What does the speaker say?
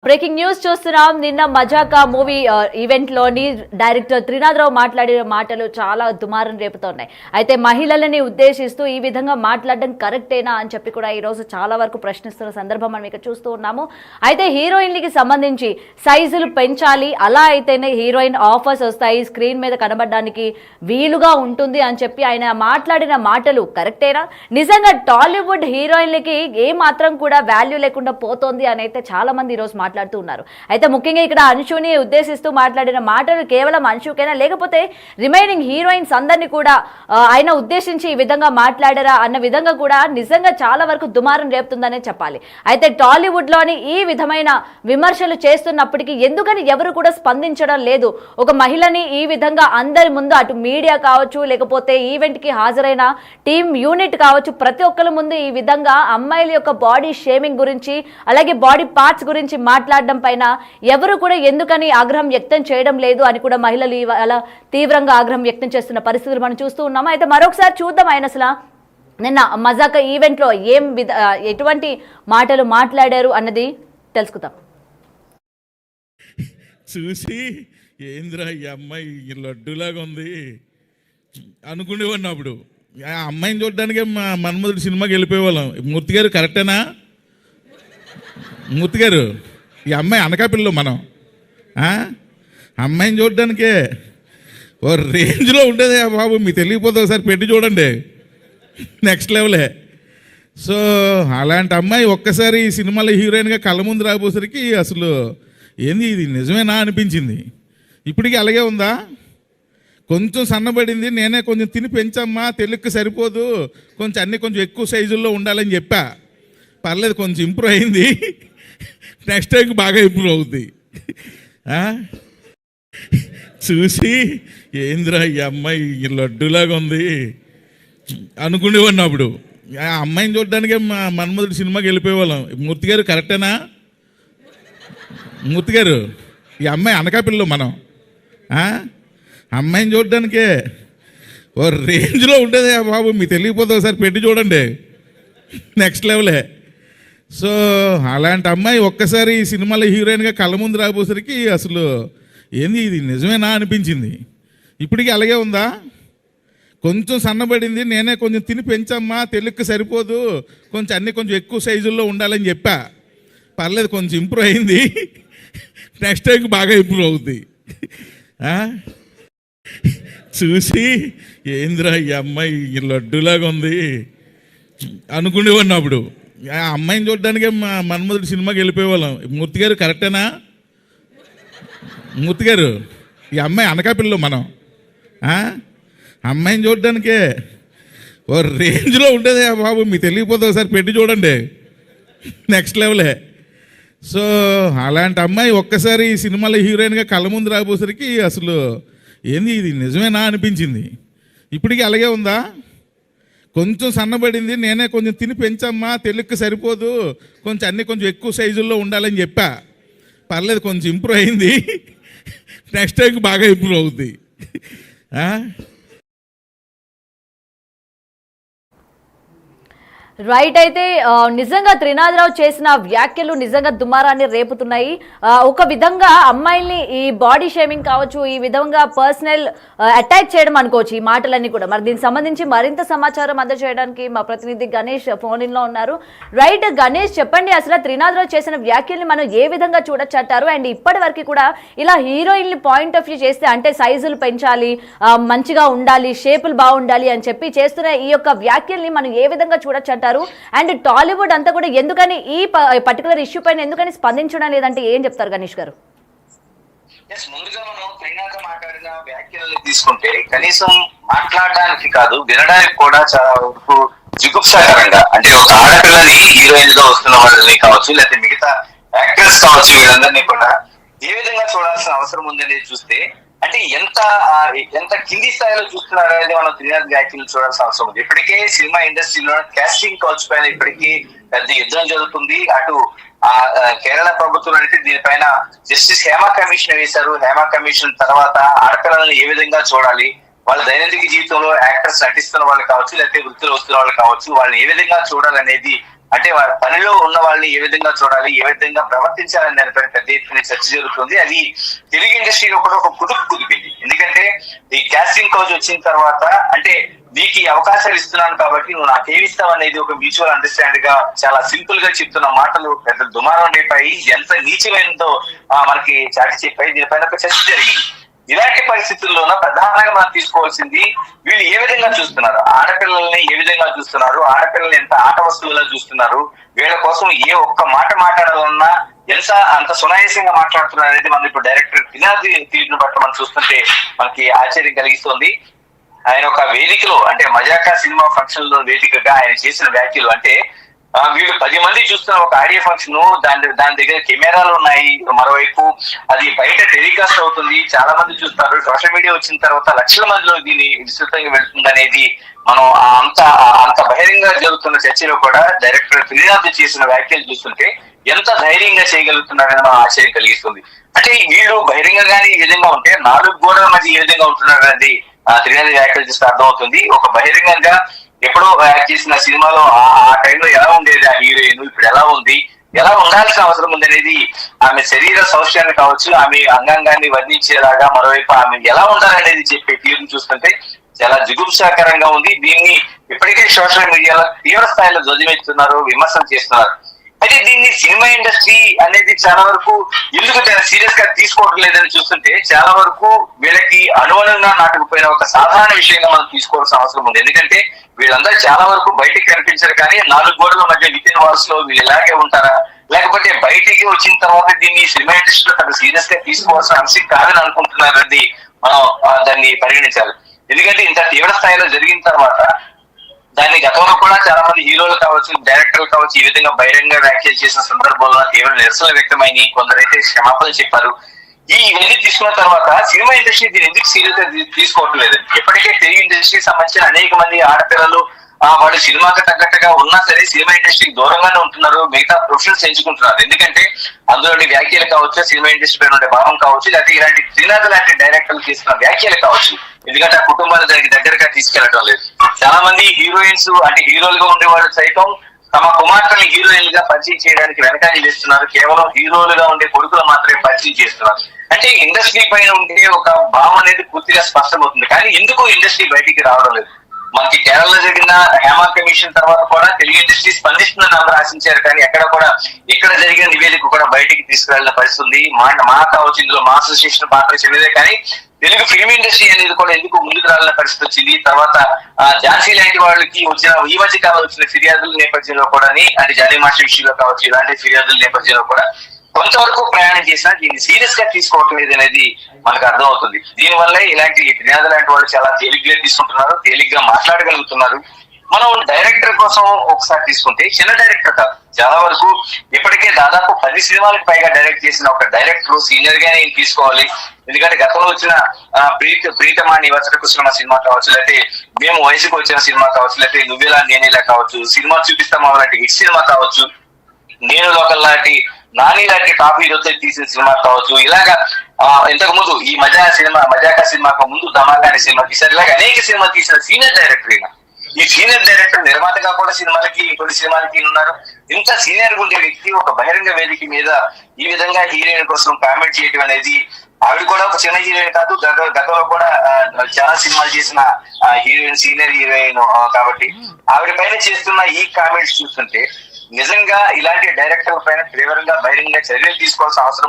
Breaking news చూస్తున్నాం. నిన్న మజాకా movie event లోని డైరెక్టర్ త్రినాథరావు మాట్లాడిన మాటలు చాలా దుమారం రేపుతున్నాయి. అయితే మహిళలని ఉద్దేశిస్తూ ఈ విధంగా మాట్లాడడం కరెక్టేనా అని చెప్పి కూడా ఈ రోజు చాలా వరకు ప్రశ్నిస్తున్న సందర్భం మనం ఇక్కడ చూస్తూ ఉన్నాము. అయితే హీరోయిన్లకి సంబంధించి సైజులు పెంచాలి, అలా అయితేనే హీరోయిన్ ఆఫర్స్ వస్తాయి, స్క్రీన్ మీద కనబడడానికి వీలుగా ఉంటుంది అని చెప్పి ఆయన మాట్లాడిన మాటలు కరెక్టేనా? నిజంగా టాలీవుడ్ హీరోయిన్లకి ఏ మాత్రం కూడా వాల్యూ లేకుండా పోతోంది అని అయితే చాలా మంది ఈ రోజు మాట్లాడుతూ ఉన్నారు. అయితే ముఖ్యంగా ఇక్కడ అంశుని ఉద్దేశిస్తూ మాట్లాడిన మాటలు కేవలం అంశుకైనా లేకపోతే రిమైనింగ్ హీరోయిన్స్ అందరినీ కూడా ఆయన ఉద్దేశించి ఈ విధంగా మాట్లాడారా అన్న విధంగా కూడా నిజంగా చాలా వరకు దుమారం రేపుతుందనే చెప్పాలి. అయితే టాలీవుడ్ లోని ఈ విధమైన విమర్శలు చేస్తున్నప్పటికీ ఎందుకని ఎవరు కూడా స్పందించడం లేదు? ఒక మహిళని ఈ విధంగా అందరి ముందు అటు మీడియా కావచ్చు, లేకపోతే ఈవెంట్ కి హాజరైన టీమ్ యూనిట్ కావచ్చు, ప్రతి ఒక్కరి ముందు ఈ విధంగా అమ్మాయిల యొక్క బాడీ షేమింగ్ గురించి అలాగే బాడీ పార్ట్స్ గురించి మాట్లాడడం పైన ఎవరు కూడా ఎందుకని ఆగ్రహం వ్యక్తం చేయడం లేదు అని కూడా మహిళలు అలా తీవ్రంగా ఆగ్రహం వ్యక్తం చేస్తున్న పరిస్థితులు మనం చూస్తూ ఉన్నాము. అయితే మరొకసారి చూద్దాం ఆయన అసలు నిన్న మజాకా ఈవెంట్ లో ఎటువంటి మాటలు మాట్లాడారు అన్నది తెలుసుకుందాం. చూసి ఏంద్రా ఈ అమ్మాయి లడ్డులాగా ఉంది అనుకునేవాడిని. అప్పుడు ఆ అమ్మాయిని చూడడానికే మా మన్మధుడు సినిమాకి వెళ్ళిపోయేవాళ్ళం. మూర్తి గారు కరెక్టేనా? మూర్తి గారు, ఈ అమ్మాయి అనకాపిల్లలో మనం అమ్మాయిని చూడడానికే ఓ రేంజ్లో ఉండేది బాబు. మీకు తెలియకపోతే ఒకసారి పెట్టి చూడండి, నెక్స్ట్ లెవెలే. సో అలాంటి అమ్మాయి ఒక్కసారి ఈ సినిమాలో హీరోయిన్గా కళ్ళ ముందు రాబోసరికి అసలు ఏంది ఇది నిజమేనా అనిపించింది. ఇప్పటికీ అలాగే ఉందా? కొంచెం సన్నబడింది, నేనే కొంచెం తిని పెంచమ్మా, తెలుగుకి సరిపోదు, కొంచెం అన్నీ కొంచెం ఎక్కువ సైజుల్లో ఉండాలని చెప్పా. పర్లేదు, కొంచెం ఇంప్రూవ్ అయింది, నెక్స్ట్ టైంకి బాగా ఇంప్రూవ్ అవుద్ది. చూసి ఏంద్రా ఈ అమ్మాయి లడ్డులాగా ఉంది అనుకునేవాడిని. అప్పుడు ఆ అమ్మాయిని చూడడానికే మా మన్మధుడు సినిమాకి వెళ్ళిపోయేవాళ్ళం. మూర్తి గారు కరెక్టేనా? మూర్తి గారు, ఈ అమ్మాయి అనకాపిల్లలో మనం అమ్మాయిని చూడడానికే ఓ రేంజ్లో ఉండేది బాబు. మీకు తెలియకపోతే ఒకసారి పెట్టి చూడండి, నెక్స్ట్ లెవెలే. సో అలాంటి అమ్మాయి ఒక్కసారి ఈ సినిమాలో హీరోయిన్గా కళ్ళ ముందు రాబోసరికి అసలు ఏంది ఇది నిజమేనా అనిపించింది. ఇప్పటికీ అలాగే ఉందా? కొంచెం సన్నబడింది, నేనే కొంచెం తిని పెంచమ్మా, తెలుగుకి సరిపోదు, కొంచెం అన్నీ కొంచెం ఎక్కువ సైజుల్లో ఉండాలని చెప్పా. పర్లేదు, కొంచెం ఇంప్రూవ్ అయింది, నెక్స్ట్ టైంకి బాగా ఇంప్రూవ్ అవుద్ది. చూసి ఏంద్రా ఈ అమ్మాయి లడ్డులాగా ఉంది అనుకునేవాడిని. అప్పుడు ఆ అమ్మాయిని చూడడానికే మా మన్మధుడు సినిమాకి వెళ్ళిపోయేవాళ్ళం. మూర్తి గారు కరెక్టేనా? మూర్తి గారు, ఈ అమ్మాయి అనకాపిల్లలో మనం అమ్మాయిని చూడడానికే ఓ రేంజ్లో ఉండేది బాబు. మీకు తెలియకపోతే ఒకసారి పెట్టి చూడండి, నెక్స్ట్ లెవెలే. సో అలాంటి అమ్మాయి ఒక్కసారి ఈ సినిమాలో హీరోయిన్గా కళ్ళ ముందు రాబోసరికి అసలు ఏంది ఇది నిజమేనా అనిపించింది. ఇప్పటికీ అలాగే ఉందా? కొంచెం సన్నబడింది, నేనే కొంచెం తిని పెంచమ్మా, తెలుగుకి సరిపోదు, కొంచెం అన్నీ కొంచెం ఎక్కువ సైజుల్లో ఉండాలని చెప్పా. పర్లేదు, కొంచెం ఇంప్రూవ్ అయింది, నెక్స్ట్ టైంకి బాగా ఇంప్రూవ్ అవుద్ది. రైట్. అయితే నిజంగా త్రినాథరావు చేసిన వ్యాఖ్యలు నిజంగా దుమారాన్ని రేపుతున్నాయి. ఒక విధంగా అమ్మాయిల్ని ఈ బాడీ షేమింగ్ కావచ్చు, ఈ విధంగా పర్సనల్ అటాక్ చేయడం అనుకోవచ్చు ఈ మాటలన్నీ కూడా. మరి దీనికి సంబంధించి మరింత సమాచారం అందజేయడానికి మా ప్రతినిధి గణేష్ ఫోన్ ఇన్ లో ఉన్నారు. రైట్ గణేష్, చెప్పండి అసలు త్రినాథరావు చేసిన వ్యాఖ్యల్ని మనం ఏ విధంగా చూడొచ్చంటారు? అండ్ ఇప్పటి వరకు కూడా ఇలా హీరోయిన్ పాయింట్ ఆఫ్ వ్యూ చేస్తే అంటే సైజులు పెంచాలి, మంచిగా ఉండాలి, షేపులు బాగుండాలి అని చెప్పి చేస్తున్న ఈ యొక్క వ్యాఖ్యల్ని మనం ఏ విధంగా చూడొచ్చంటారు? అండ్ టాలీవుడ్ అంతా కూడా ఎందుకని ఈ పర్టికులర్ ఇష్యూ పైన ఎందుకని స్పందించడం లేదంటే ఏం చెప్తారు గణేష్ గారు? ముందుగా మనం త్రినాథ మాట్లాడిన వ్యాఖ్యలు తీసుకుంటే కనీసం మాట్లాడడానికి కాదు, వినడానికి కూడా చాలా వరకు జిగుప్సాకరంగా, అంటే ఒక ఆడపిల్లని హీరోయిన్ గా వస్తున్న వాళ్ళని కావచ్చు, లేకపోతే మిగతా యాక్టర్స్ కావచ్చు, వీళ్ళందరినీ కూడా ఏ విధంగా చూడాల్సిన అవసరం ఉందనేది చూస్తే అంటే ఎంత కింది స్థాయిలో చూస్తున్నారు అనేది మనం త్రినాథ్ వ్యాఖ్యలు చూడాల్సిన అవసరం ఉంది. ఇప్పటికే సినిమా ఇండస్ట్రీలో కాస్టింగ్ కౌచ్ పైన ఇప్పటికీ పెద్ద యుద్ధం జరుగుతుంది. అటు కేరళ ప్రభుత్వం అయితే దీనిపైన జస్టిస్ హేమా కమిషన్ వేశారు. హేమా కమిషన్ తర్వాత ఆడపిల్లలను ఏ విధంగా చూడాలి, వాళ్ళ దైనందిక జీవితంలో యాక్టర్స్ నటిస్తున్న వాళ్ళు కావచ్చు, లేకపోతే వృత్తిలో వస్తున్న వాళ్ళు కావచ్చు, వాళ్ళని ఏ విధంగా చూడాలనేది అంటే వాళ్ళ పనిలో ఉన్న వాళ్ళని ఏ విధంగా చూడాలి, ఏ విధంగా ప్రవర్తించాలని దానిపైన పెద్ద ఎత్తున చర్చ జరుగుతుంది. అది తెలుగు ఇండస్ట్రీలో కూడా ఒక కుదిపింది. ఎందుకంటే ఈ కాస్టింగ్ కౌచ్ వచ్చిన తర్వాత అంటే నీకు ఈ అవకాశాలు ఇస్తున్నాను కాబట్టి నువ్వు నాకేమిస్తావు అనేది ఒక మ్యూచువల్ అండర్స్టాండ్ గా చాలా సింపుల్ గా చెప్తున్న మాటలు పెద్ద దుమారం రేపాయి. ఎంత నీచమైనదో మనకి చాటి చెప్పాయి. దీనిపైన ఒక చర్చ జరిగింది. ఇలాంటి పరిస్థితుల్లోన ప్రధానంగా మనం తీసుకోవాల్సింది వీళ్ళు ఏ విధంగా చూస్తున్నారు, ఆడపిల్లల్ని ఏ విధంగా చూస్తున్నారు, ఆడపిల్లల్ని ఎంత ఆట వస్తువులా చూస్తున్నారు, వీళ్ళ కోసం ఏ ఒక్క మాట మాట్లాడాలన్నా అంత సునాయాసంగా మాట్లాడుతున్నారు అనేది మనం ఇప్పుడు డైరెక్టర్ త్రినాథ్ తీరును బట్టి మనం చూస్తుంటే మనకి ఆశ్చర్యం కలిగిస్తుంది. ఆయన ఒక వేదికలో అంటే మజాకా సినిమా ఫంక్షన్ లో వేదికగా ఆయన చేసిన వ్యాఖ్యలు అంటే వీళ్ళు 10 మంది చూస్తున్న ఒక ఆడియో ఫంక్షన్, దాని దగ్గర కెమెరాలు ఉన్నాయి, మరోవైపు అది బయట టెలికాస్ట్ అవుతుంది, చాలా మంది చూస్తారు, సోషల్ మీడియా వచ్చిన తర్వాత లక్షల మందిలో దీన్ని విస్తృతంగా వెళ్తుంది అనేది మనం అంత బహిరంగంగా జరుగుతున్న చర్చలో కూడా డైరెక్టర్ త్రినాథ్ చేసిన వ్యాఖ్యలు చూస్తుంటే ఎంత ధైర్యంగా చేయగలుగుతున్నారని మనం ఆశ్చర్యం కలిగిస్తుంది. అంటే వీళ్ళు బహిరంగంగానే ఈ విధంగా ఉంటే 4 గోడల మధ్య ఏ విధంగా ఉంటున్నారు అనేది త్రినాథ్ వ్యాఖ్యలు చూస్తే అర్థమవుతుంది. ఒక బహిరంగంగా ఎప్పుడో యాక్ట్ చేసిన సినిమాలో ఆ టైంలో ఎలా ఉండేది ఆ హీరోయిన్, ఇప్పుడు ఎలా ఉంది, ఎలా ఉండాల్సిన అవసరం ఉంది అనేది, ఆమె శరీర సౌష్యాన్ని కావచ్చు, ఆమె అంగాంగాన్ని వర్ణించేలాగా మరోవైపు ఆమె ఎలా ఉండాలనేది చెప్పే తీరును చూస్తుంటే చాలా జిగుప్సాకరంగా ఉంది. దీన్ని ఇప్పటికే సోషల్ మీడియాలో తీవ్ర స్థాయిలో ధ్వజమెత్తున్నారు, విమర్శలు చేస్తున్నారు. అయితే దీన్ని సినిమా ఇండస్ట్రీ అనేది చాలా వరకు ఎందుకు సీరియస్ గా తీసుకోవడం లేదని చూస్తుంటే చాలా వరకు వీళ్ళకి అనుగుణంగా నాటుకుపోయిన ఒక సాధారణ విషయంగా మనం తీసుకోవాల్సిన అవసరం ఉంది. ఎందుకంటే వీళ్ళందరూ చాలా వరకు బయటికి కనిపించారు, కానీ 4 గోడల మధ్య విత్ ఇన్ వాల్స్ లో వీళ్ళు ఇలాగే ఉంటారా, లేకపోతే బయటికి వచ్చిన తర్వాత దీన్ని సినిమా ఇండస్ట్రీలో పెద్ద సీరియస్ గా తీసుకోవాల్సిన అంశం కాదని అనుకుంటున్నారని మనం దాన్ని పరిగణించాలి. ఎందుకంటే ఇంత తీవ్ర స్థాయిలో జరిగిన తర్వాత దాన్ని గతంలో కూడా చాలా మంది హీరోలు కావచ్చు, డైరెక్టర్లు కావచ్చు ఈ విధంగా బహిరంగ వ్యాఖ్యలు చేసిన సందర్భంలో తీవ్ర నిరసనలు వ్యక్తమైంది, కొందరైతే క్షమాపణలు చెప్పారు. ఇవన్నీ తీసుకున్న తర్వాత సినిమా ఇండస్ట్రీ దీన్ని ఎందుకు సీరియస్ గా తీసుకోవట్లేదు? ఇప్పటికే తెలుగు ఇండస్ట్రీకి సంబంధించిన అనేక మంది ఆడపిల్లలు వాళ్ళు సినిమాకి తగ్గట్టుగా ఉన్నా సరే సినిమా ఇండస్ట్రీకి దూరంగానే ఉంటున్నారు, మిగతా ప్రొఫెషన్స్ ఎంచుకుంటున్నారు. ఎందుకంటే అందులోని వ్యాఖ్యలు కావచ్చు, సినిమా ఇండస్ట్రీ పైన ఉండే భావం కావచ్చు, లేకపోతే ఇలాంటి త్రినాథ్ లాంటి డైరెక్టర్లు చేసిన వ్యాఖ్యలు కావచ్చు. ఎందుకంటే ఆ కుటుంబాలు దానికి దగ్గరగా తీసుకెళ్లడం లేదు. చాలా మంది హీరోయిన్స్ అంటే హీరోలుగా ఉండేవాళ్ళు సైతం తమ కుమార్తెని హీరోయిన్ గా పరిచయం చేయడానికి వెనకాల చేస్తున్నారు, కేవలం హీరోలుగా ఉండే కొడుకులు మాత్రమే పరిచయం చేస్తున్నారు. అంటే ఇండస్ట్రీ పైన ఉండే ఒక భావం అనేది పూర్తిగా స్పష్టమవుతుంది. కానీ ఎందుకు ఇండస్ట్రీ బయటికి రావడం లేదు? మనకి కేరళలో జరిగిన హేమ కమిషన్ తర్వాత కూడా తెలుగు ఇండస్ట్రీ స్పందిస్తుందని అందరూ ఆశించారు, కానీ ఎక్కడ కూడా ఇక్కడ జరిగిన నివేదిక కూడా బయటికి తీసుకురాలిన పరిస్థితి. మా కావచ్చు, ఇందులో మా అసోసియేషన్ పాత్ర చెందిదే, కానీ తెలుగు ఫిల్మ్ ఇండస్ట్రీ అనేది కూడా ఎందుకు ముందుకు రాలిన పరిస్థితి వచ్చింది. తర్వాత ఝాన్సీ లాంటి వాళ్ళకి వచ్చిన ఈ మధ్య కాలంలో వచ్చిన ఫిర్యాదుల నేపథ్యంలో కూడా అంటే జానీ మాస్టర్ విషయంలో కావచ్చు, ఇలాంటి ఫిర్యాదుల నేపథ్యంలో కూడా కొంతవరకు ప్రయాణం చేసినా దీన్ని సీరియస్ గా తీసుకోవటం లేదు అనేది మనకు అర్థం అవుతుంది. దీనివల్ల ఇలాంటి త్రినాథ్ లాంటి వాళ్ళు చాలా తేలిగ్గా తీసుకుంటున్నారు, తేలిగ్గా మాట్లాడగలుగుతున్నారు. మనం డైరెక్టర్ కోసం ఒకసారి తీసుకుంటే చిన్న డైరెక్టర్ కాదు, చాలా వరకు ఇప్పటికే దాదాపు 10 సినిమాలకు పైగా డైరెక్ట్ చేసిన ఒక డైరెక్టర్ సీనియర్ గానే తీసుకోవాలి. ఎందుకంటే గతంలో వచ్చిన ప్రీతమా నివసన కుసుమ సినిమా కావచ్చు, లేకపోతే మేము వయసుకు వచ్చిన సినిమా కావచ్చు, లేకపోతే నువ్వేలా నేనేలా కావచ్చు, సినిమా చూపిస్తాం లాంటి హిట్ సినిమా కావచ్చు, నేను లోకల్ లాంటి నాని లాంటి టాప్ హీరోతో తీసిన సినిమా కావచ్చు, ఇలాగా ఇంతకు ముందు ఈ మజాకా సినిమాకు ముందు ధమాకా సినిమా తీశారు. ఇలాగ అనేక సినిమా తీసిన సీనియర్ డైరెక్టర్. ఈ సీనియర్ డైరెక్టర్ నిర్మాతగా కూడా కొన్ని సినిమాలకి ఉన్నారు. ఇంత సీనియర్ గా ఉండే వ్యక్తి ఒక బహిరంగ వేదిక మీద ఈ విధంగా హీరోయిన్ కోసం కామెంట్ చేయడం అనేది, ఆవిడ కూడా ఒక చిన్న హీరోయిన్ కాదు, గతంలో కూడా చాలా సినిమాలు చేసిన హీరోయిన్, సీనియర్ హీరోయిన్ కాబట్టి ఆవిడ పైన చేస్తున్న ఈ కామెంట్స్ చూస్తుంటే నిజంగా ఇలాంటి డైరెక్టర్ పైన తీవ్రంగా బహిరంగ చర్యలు తీసుకోవాల్సిన అవసరం ఉంది.